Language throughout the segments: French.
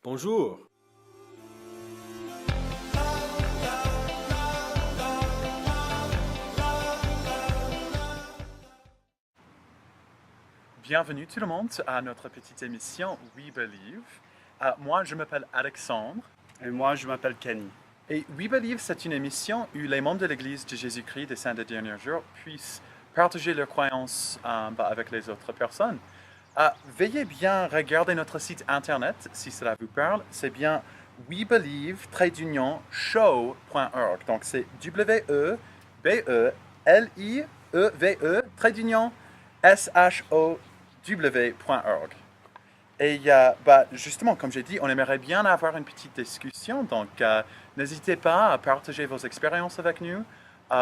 Bonjour. Bienvenue tout le monde à notre petite émission We Believe. Moi, je m'appelle Alexandre. Et moi, je m'appelle Kenny. Et We Believe, c'est une émission où les membres de l'Église de Jésus-Christ des Saints des Derniers Jours puissent partager leurs croyances avec les autres personnes. Veuillez bien regarder notre site internet si cela vous parle. C'est bien webelieve-show.org. Donc c'est W-E-B-E-L-I-E-V-E-show.org. Et justement, comme j'ai dit, on aimerait bien avoir une petite discussion. Donc, n'hésitez pas à partager vos expériences avec nous.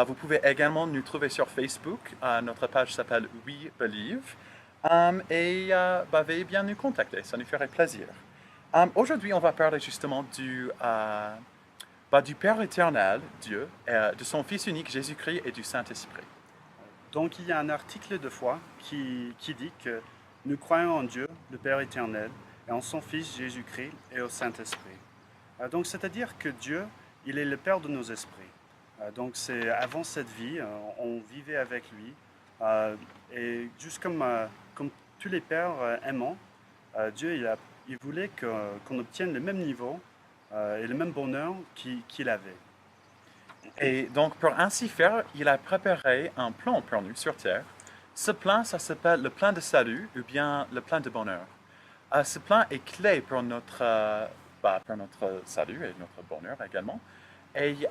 Vous pouvez également nous trouver sur Facebook. Notre page s'appelle We Believe. Veuillez bien nous contacter, ça nous ferait plaisir. Aujourd'hui, on va parler justement du Père éternel, Dieu, de son Fils unique, Jésus-Christ, et du Saint-Esprit. Donc, il y a un article de foi qui dit que nous croyons en Dieu, le Père éternel, et en son Fils Jésus-Christ et au Saint-Esprit. Donc, c'est-à-dire que Dieu, il est le Père de nos esprits. Donc, c'est avant cette vie, on vivait avec lui. Et juste comme tous les pères aimants, Dieu, il voulait qu'on obtienne le même niveau et le même bonheur qu'il avait. Et donc, pour ainsi faire, il a préparé un plan pour nous sur Terre. Ce plan, ça s'appelle le plan de salut ou bien le plan de bonheur. Ce plan est clé pour notre salut et notre bonheur également. Et il y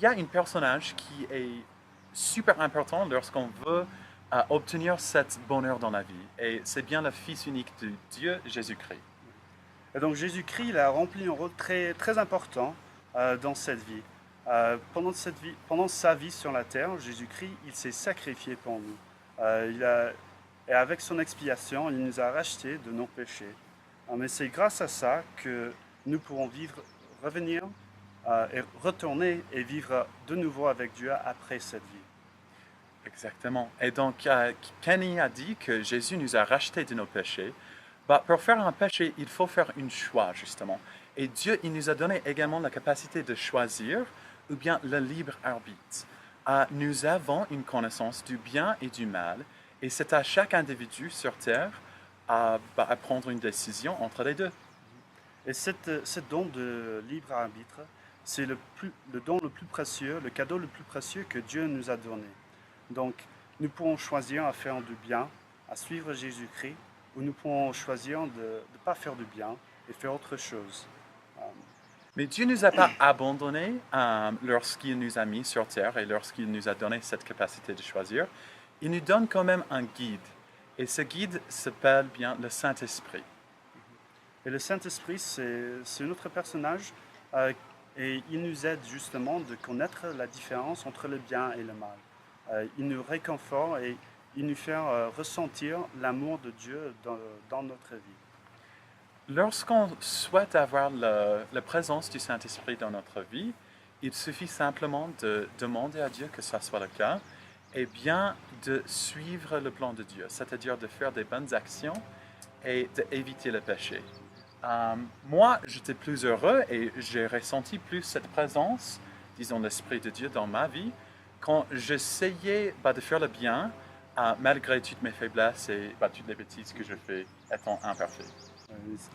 a un personnage qui est super important lorsqu'on veut obtenir cet bonheur dans la vie. Et c'est bien le Fils unique de Dieu, Jésus-Christ. Et donc Jésus-Christ, il a rempli un rôle très, très important dans cette vie. Pendant sa vie sur la terre, Jésus-Christ, il s'est sacrifié pour nous. Et avec son expiation, il nous a rachetés de nos péchés. Mais c'est grâce à ça que nous pourrons revenir et retourner et vivre de nouveau avec Dieu après cette vie. Exactement. Et donc, Kenny a dit que Jésus nous a rachetés de nos péchés. Pour faire un péché, il faut faire un choix, justement. Et Dieu, il nous a donné également la capacité de choisir ou bien le libre arbitre. Nous avons une connaissance du bien et du mal, et c'est à chaque individu sur Terre à prendre une décision entre les deux. Et ce don de libre arbitre, c'est le don le plus précieux, le cadeau le plus précieux que Dieu nous a donné. Donc, nous pourrons choisir à faire du bien, à suivre Jésus-Christ, ou nous pourrons choisir de ne pas faire du bien et faire autre chose. Mais Dieu ne nous a pas abandonnés lorsqu'il nous a mis sur terre et lorsqu'il nous a donné cette capacité de choisir. Il nous donne quand même un guide. Et ce guide s'appelle bien le Saint-Esprit. Et le Saint-Esprit, c'est un autre personnage et il nous aide justement de connaître la différence entre le bien et le mal. Il nous réconforte et il nous fait ressentir l'amour de Dieu dans notre vie. Lorsqu'on souhaite avoir la présence du Saint-Esprit dans notre vie, il suffit simplement de demander à Dieu que ça soit le cas et bien de suivre le plan de Dieu, c'est-à-dire de faire des bonnes actions et d'éviter le péché. Moi, j'étais plus heureux et j'ai ressenti plus cette présence, disons, l'Esprit de Dieu dans ma vie quand j'essayais de faire le bien malgré toutes mes faiblesses et toutes les bêtises que je fais étant imparfait.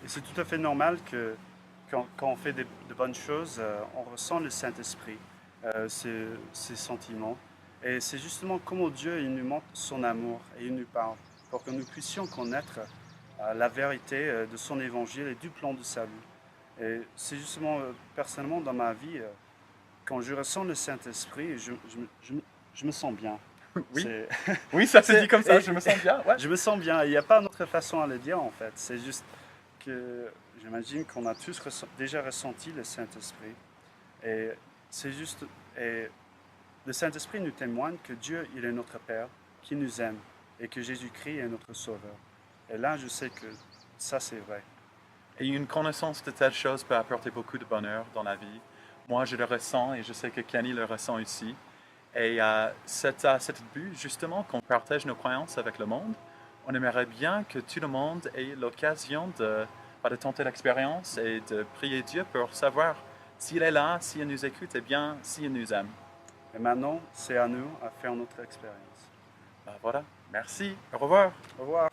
Et c'est tout à fait normal que quand on fait de bonnes choses, on ressent le Saint-Esprit, ses sentiments. Et c'est justement comment Dieu il nous montre son amour et il nous parle pour que nous puissions connaître la vérité de son évangile et du plan de salut. Et c'est justement, personnellement, dans ma vie, quand je ressens le Saint-Esprit, je me sens bien. Oui, oui, ça se dit comme ça, je me sens bien. Ouais. Je me sens bien. Il n'y a pas d'autre façon à le dire, en fait. C'est juste que j'imagine qu'on a tous déjà ressenti le Saint-Esprit. Et c'est juste... Et le Saint-Esprit nous témoigne que Dieu, il est notre Père, qui nous aime, et que Jésus-Christ est notre Sauveur. Et là, je sais que ça, c'est vrai. Et une connaissance de telles choses peut apporter beaucoup de bonheur dans la vie. Moi, je le ressens et je sais que Kenny le ressent aussi. Et c'est à cet but, justement, qu'on partage nos croyances avec le monde. On aimerait bien que tout le monde ait l'occasion de pas de tenter l'expérience et de prier Dieu pour savoir s'il est là, s'il nous écoute et bien s'il nous aime. Et maintenant, c'est à nous à faire notre expérience. Ben voilà, merci, au revoir. Au revoir.